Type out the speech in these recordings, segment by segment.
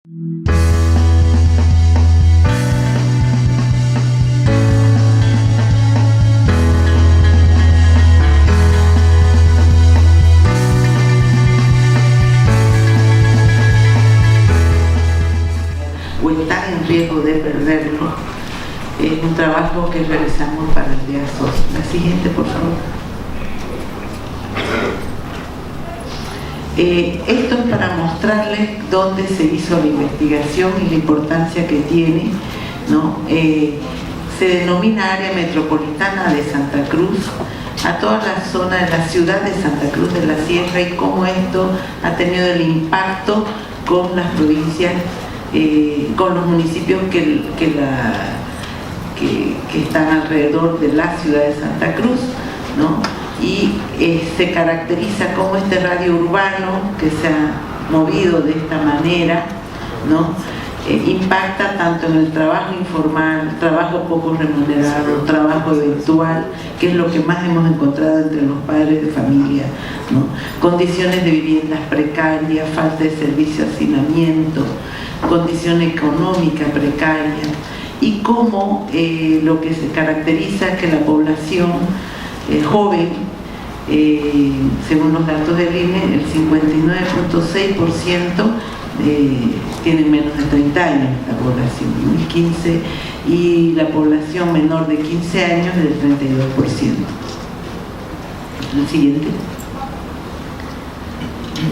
O están en riesgo de perderlo. Es un trabajo que realizamos para el día SOS. La siguiente, por favor. Esto es para mostrarles dónde se hizo la investigación y la importancia que tiene, ¿no? Se denomina área metropolitana de Santa Cruz a toda la zona de la ciudad de Santa Cruz de la Sierra, y cómo esto ha tenido el impacto con las provincias, con los municipios que están alrededor de la ciudad de Santa Cruz, ¿no? Y se caracteriza como este radio urbano que se ha movido de esta manera, ¿no? Impacta tanto en el trabajo informal, trabajo poco remunerado, trabajo eventual, que es lo que más hemos encontrado entre los padres de familia, ¿no? Condiciones de viviendas precarias, falta de servicio de hacinamiento, condición económica precaria, y cómo lo que se caracteriza es que la población joven, según los datos del INE, el 59.6% tienen menos de 30 años la población, ¿no? 15, y la población menor de 15 años del 32%. El siguiente.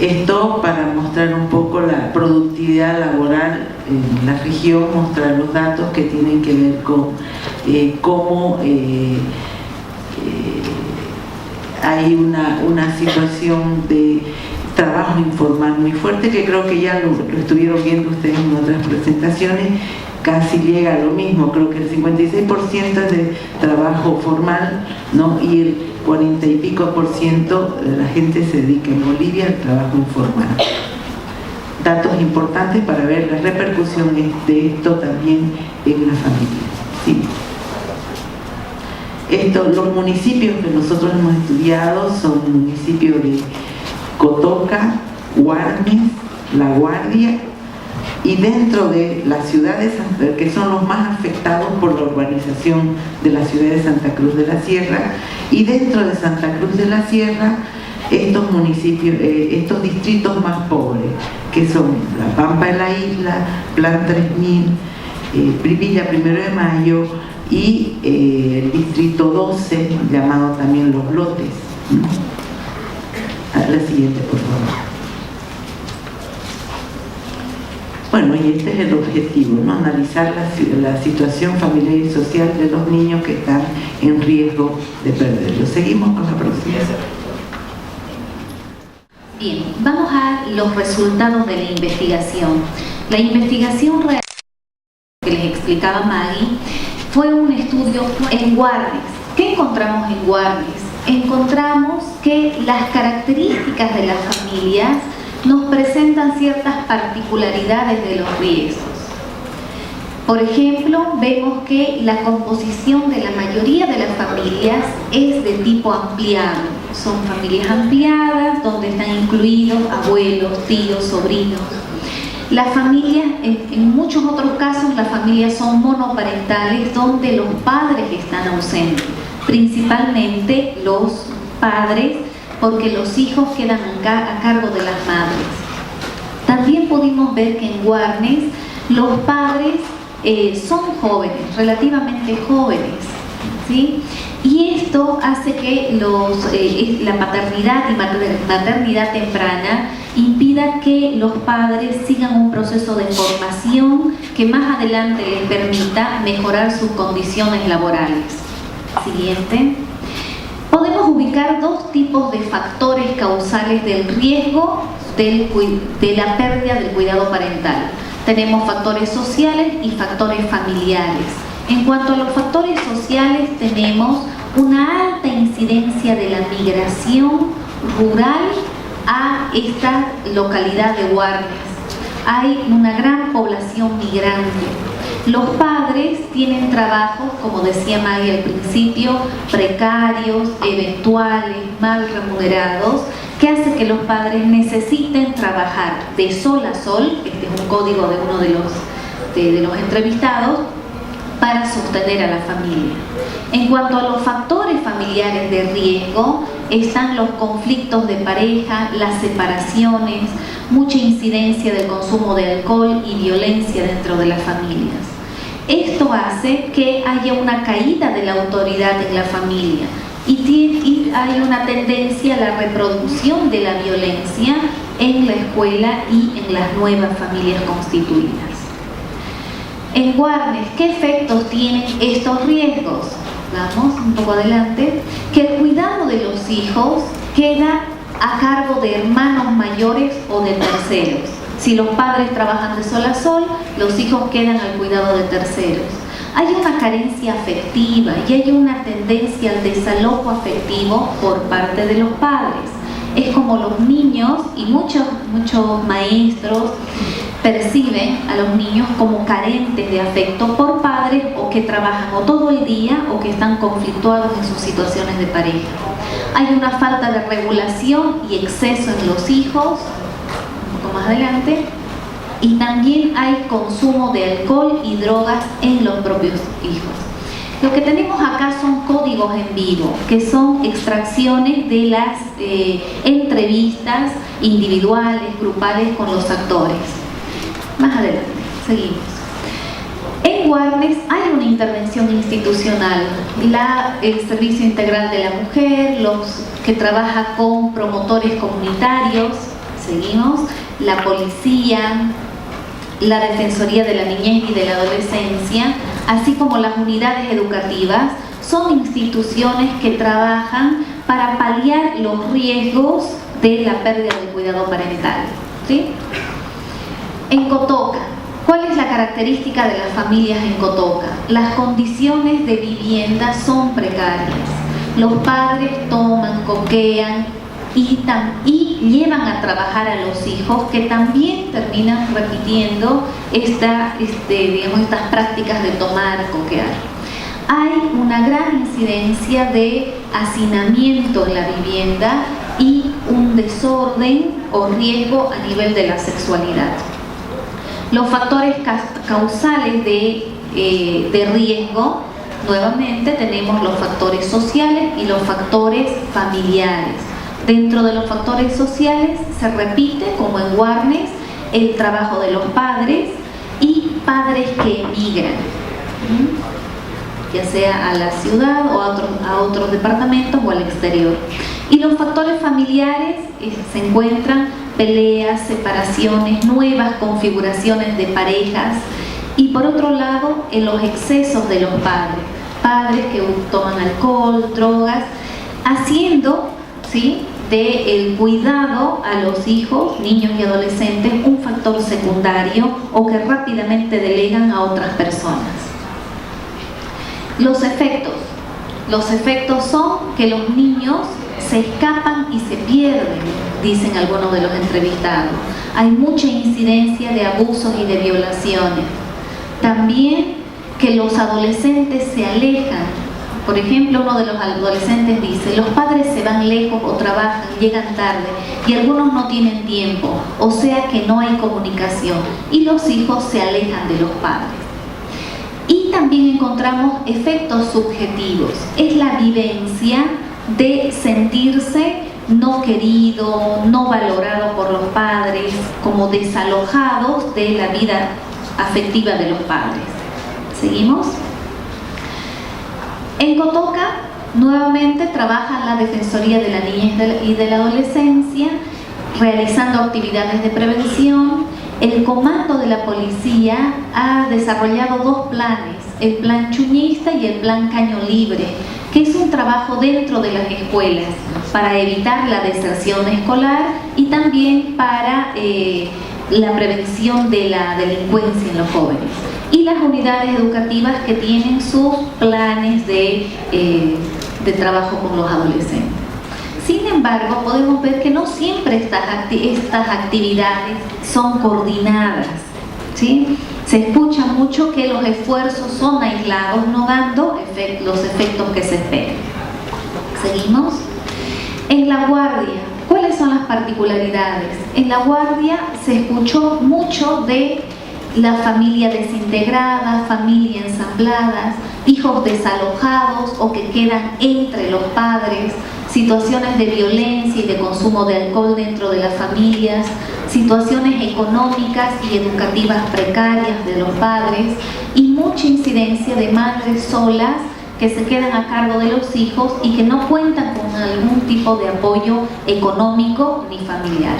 Esto para mostrar un poco la productividad laboral en la región, mostrar los datos que tienen que ver con cómo hay una situación de trabajo informal muy fuerte, que creo que ya lo estuvieron viendo ustedes en otras presentaciones. Casi llega a lo mismo, creo que el 56% es de trabajo formal, ¿no? Y el 40 y pico % de la gente se dedica en Bolivia al trabajo informal. Datos importantes para ver las repercusiones de esto también en la familia. Sí. Los municipios que nosotros hemos estudiado son municipios de Cotoca, Guarnes, La Guardia, y dentro de las ciudades, que son los más afectados por la urbanización de la ciudad de Santa Cruz de la Sierra, y dentro de Santa Cruz de la Sierra, estos municipios, estos distritos más pobres, que son La Pampa de la Isla, Plan 3000, Villa 1 de Mayo, y el distrito 12, llamado también Los Lotes. La siguiente, por favor. Bueno, y este es el objetivo, ¿no? Analizar la situación familiar y social de los niños que están en riesgo de perderlo. Seguimos con la próxima. Bien, vamos a los resultados de la investigación. La investigación real que les explicaba Maggie fue un estudio en Guarnes. ¿Qué encontramos en Guarnes? Encontramos que las características de las familias nos presentan ciertas particularidades de los riesgos. Por ejemplo, vemos que la composición de la mayoría de las familias es de tipo ampliado. Son familias ampliadas donde están incluidos abuelos, tíos, sobrinos. Las familias, en muchos otros casos, las familias son monoparentales donde los padres están ausentes, principalmente los padres, porque los hijos quedan a cargo de las madres. También pudimos ver que en Guarnes los padres son jóvenes, relativamente jóvenes, ¿sí? Y esto hace que la paternidad y maternidad temprana impida que los padres sigan un proceso de formación que más adelante les permita mejorar sus condiciones laborales. Siguiente. Podemos ubicar dos tipos de factores causales del riesgo de la pérdida del cuidado parental. Tenemos factores sociales y factores familiares. En cuanto a los factores sociales, tenemos una alta incidencia de la migración rural a esta localidad de Guarnes. Hay una gran población migrante. Los padres tienen trabajos, como decía Maggie al principio, precarios, eventuales, mal remunerados, que hace que los padres necesiten trabajar de sol a sol, este es un código de uno de los entrevistados, para sostener a la familia. En cuanto a los factores familiares de riesgo, están los conflictos de pareja, las separaciones, mucha incidencia del consumo de alcohol y violencia dentro de las familias. Esto hace que haya una caída de la autoridad en la familia y hay una tendencia a la reproducción de la violencia en la escuela y en las nuevas familias constituidas. En Warnes, ¿qué efectos tienen estos riesgos? Vamos un poco adelante. Que el cuidado de los hijos queda a cargo de hermanos mayores o de terceros. Si los padres trabajan de sol a sol, los hijos quedan al cuidado de terceros. Hay una carencia afectiva y hay una tendencia al desalojo afectivo por parte de los padres. Es como los niños y muchos maestros perciben a los niños como carentes de afecto por padres o que trabajan o todo el día o que están conflictuados en sus situaciones de pareja. Hay una falta de regulación y exceso en los hijos, un poco más adelante, y también hay consumo de alcohol y drogas en los propios hijos. Lo que tenemos acá son códigos en vivo, que son extracciones de las entrevistas individuales, grupales con los actores. Más adelante, seguimos. En Warnes hay una intervención institucional, el Servicio Integral de la Mujer, los que trabaja con promotores comunitarios, seguimos, la policía, la Defensoría de la Niñez y de la Adolescencia, así como las unidades educativas, son instituciones que trabajan para paliar los riesgos de la pérdida del cuidado parental, ¿sí? En Cotoca, ¿cuál es la característica de las familias en Cotoca? Las condiciones de vivienda son precarias. Los padres toman, coquean y llevan a trabajar a los hijos, que también terminan repitiendo estas prácticas de tomar, coquear. Hay una gran incidencia de hacinamiento en la vivienda y un desorden o riesgo a nivel de la sexualidad. Los factores causales de riesgo, nuevamente tenemos los factores sociales y los factores familiares. Dentro de los factores sociales se repite, como en Warnes, el trabajo de los padres y padres que emigran, ya sea a la ciudad o a otros departamentos o al exterior. Y los factores familiares se encuentran peleas, separaciones, nuevas configuraciones de parejas y por otro lado en los excesos de los padres que toman alcohol, drogas, haciendo, ¿sí?, del cuidado a los hijos, niños y adolescentes un factor secundario o que rápidamente delegan a otras personas. Los efectos son que los niños se escapan y se pierden, dicen algunos de los entrevistados. Hay mucha incidencia de abusos y de violaciones. También que los adolescentes se alejan. Por ejemplo, uno de los adolescentes dice: los padres se van lejos o trabajan, llegan tarde y algunos no tienen tiempo, o sea que no hay comunicación y los hijos se alejan de los padres. Y también encontramos efectos subjetivos, es la vivencia de sentirse no querido, no valorado por los padres, como desalojados de la vida afectiva de los padres. ¿Seguimos? En Cotoca, nuevamente trabaja la Defensoría de la Niñez y de la Adolescencia, realizando actividades de prevención. El comando de la policía ha desarrollado dos planes, el plan chuñista y el plan caño libre, que es un trabajo dentro de las escuelas para evitar la deserción escolar y también para la prevención de la delincuencia en los jóvenes. Y las unidades educativas que tienen sus planes de trabajo con los adolescentes. Sin embargo, podemos ver que no siempre estas actividades son coordinadas, ¿sí? Se escucha mucho que los esfuerzos son aislados, no dando los efectos que se esperan. ¿Seguimos? En La Guardia, ¿cuál ¿Cuáles son las particularidades? En La Guardia se escuchó mucho de la familia desintegrada, familia ensamblada, hijos desalojados o que quedan entre los padres, situaciones de violencia y de consumo de alcohol dentro de las familias, situaciones económicas y educativas precarias de los padres y mucha incidencia de madres solas que se quedan a cargo de los hijos y que no cuentan con algún tipo de apoyo económico ni familiar.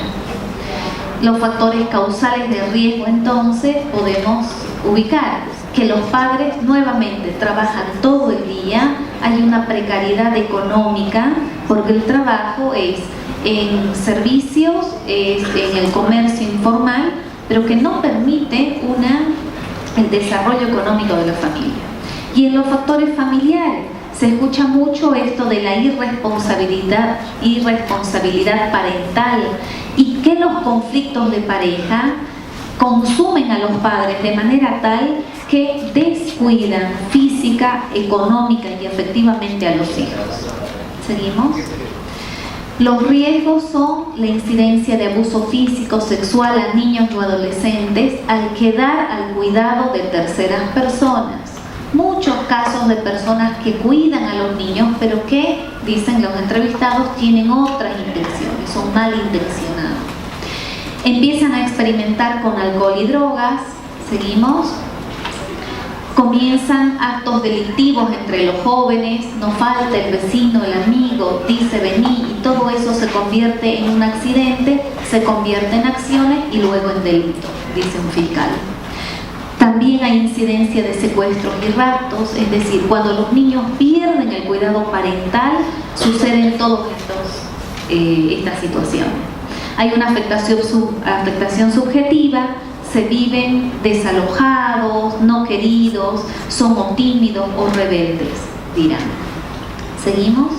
Los factores causales de riesgo, entonces, podemos ubicar que los padres nuevamente trabajan todo el día, hay una precariedad económica porque el trabajo es en servicios, es en el comercio informal, pero que no permite el desarrollo económico de la familia. Y en los factores familiares se escucha mucho esto de la irresponsabilidad parental y que los conflictos de pareja consumen a los padres de manera tal que descuidan física, económica y afectivamente a los hijos. ¿Seguimos? Los riesgos son la incidencia de abuso físico, sexual a niños o adolescentes al quedar al cuidado de terceras personas. Muchos casos de personas que cuidan a los niños, pero que, dicen los entrevistados, tienen otras intenciones, son malintencionados. Empiezan a experimentar con alcohol y drogas, seguimos. Comienzan actos delictivos entre los jóvenes, no falta el vecino, el amigo, dice vení, y todo eso se convierte en un accidente, se convierte en acciones y luego en delito, dice un fiscal. También hay incidencia de secuestros y raptos, es decir, cuando los niños pierden el cuidado parental, suceden todas estas situaciones. Hay una afectación subjetiva, se viven desalojados, no queridos, somos tímidos o rebeldes, dirán. ¿Seguimos?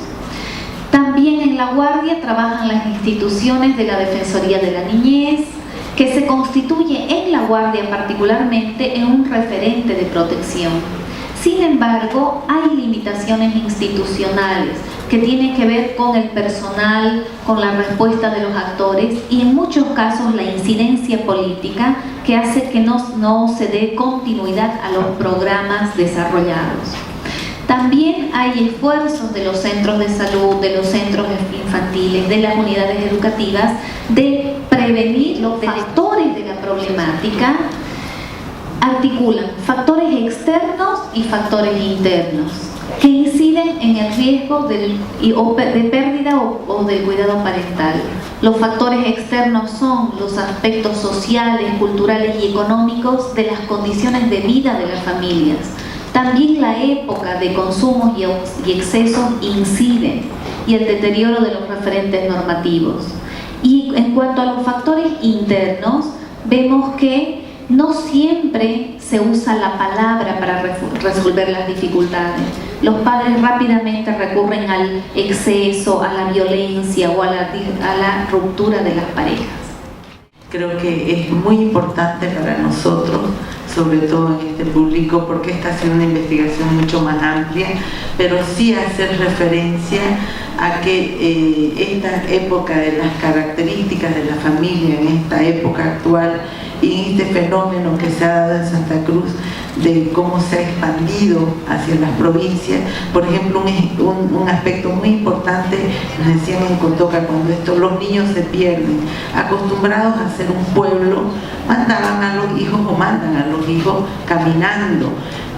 También en La Guardia trabajan las instituciones de la Defensoría de la Niñez, que se constituye en La Guardia particularmente en un referente de protección. Sin embargo, hay limitaciones institucionales que tienen que ver con el personal, con la respuesta de los actores y en muchos casos la incidencia política que hace que no se dé continuidad a los programas desarrollados. También hay esfuerzos de los centros de salud, de los centros infantiles, de las unidades educativas, de prevenir los factores de la problemática. Articulan factores externos y factores internos que inciden en el riesgo de pérdida o del cuidado parental. Los factores externos son los aspectos sociales, culturales y económicos de las condiciones de vida de las familias. También la época de consumos y excesos inciden y el deterioro de los referentes normativos. Y en cuanto a los factores internos, vemos que no siempre se usa la palabra para resolver las dificultades. Los padres rápidamente recurren al exceso, a la violencia o a la ruptura de las parejas. Creo que es muy importante para nosotros, sobre todo en este público, porque esta ha sido una investigación mucho más amplia, pero sí hacer referencia a que esta época de las características de la familia, en esta época actual, y en este fenómeno que se ha dado en Santa Cruz de cómo se ha expandido hacia las provincias. Por ejemplo, un aspecto muy importante, nos decían en Cotoca, cuando los niños se pierden, acostumbrados a ser un pueblo, mandaban a los hijos o mandan a los hijos caminando,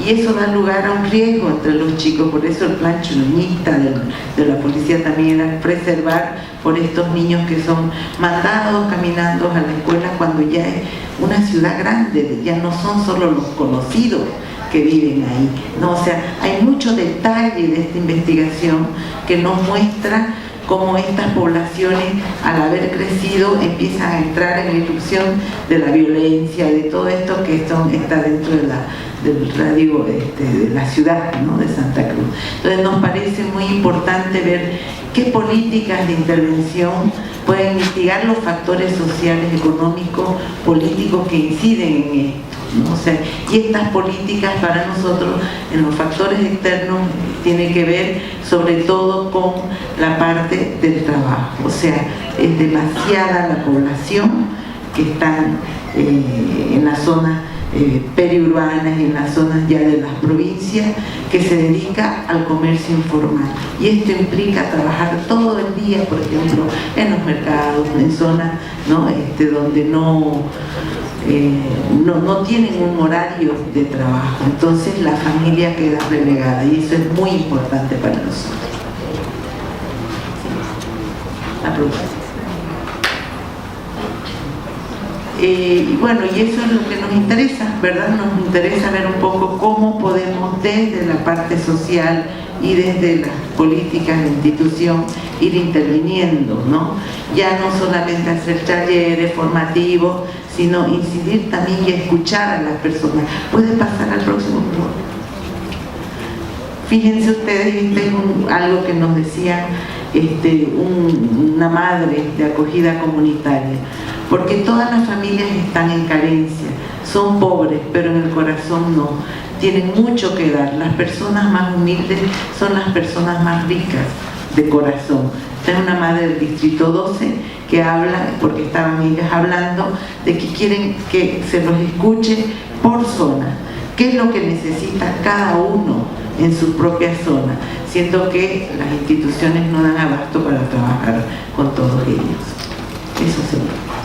y eso da lugar a un riesgo entre los chicos. Por eso el plan chulunista de la policía también era preservar por estos niños que son mandados caminando a la escuela cuando ya es una ciudad grande, ya no son solo los conocidos que viven ahí, ¿no? O sea, hay mucho detalle de esta investigación que nos muestra cómo estas poblaciones, al haber crecido, empiezan a entrar en la irrupción de la violencia, de todo esto que está dentro del radio de la ciudad, ¿no?, de Santa Cruz. Entonces nos parece muy importante ver qué políticas de intervención pueden mitigar los factores sociales, económicos, políticos que inciden en esto. ¿no? O sea, y estas políticas para nosotros en los factores externos tienen que ver sobre todo con la parte del trabajo. O sea, es demasiada la población que están en las zonas periurbanas y en las zonas ya de las provincias que se dedica al comercio informal, y esto implica trabajar todo el día, por ejemplo, en los mercados, en zonas, ¿no? Donde no tienen un horario de trabajo, entonces la familia queda relegada, y eso es muy importante para nosotros. La próxima. Y bueno, y eso es lo que nos interesa, ¿verdad? Nos interesa ver un poco cómo podemos desde la parte social y desde las políticas de institución ir interviniendo, ¿no? Ya no solamente hacer talleres formativos, sino incidir también y escuchar a las personas. ¿Puede pasar al próximo, por favor? Fíjense ustedes, es algo que nos decía una madre de acogida comunitaria, porque todas las familias están en carencia, son pobres, pero en el corazón no, tienen mucho que dar. Las personas más humildes son las personas más ricas de corazón. Esta es una madre del distrito 12 que habla, porque estaban ellas hablando de que quieren que se los escuche por zona, qué es lo que necesita cada uno en su propia zona, siendo que las instituciones no dan abasto para trabajar con todos ellos. Eso sería.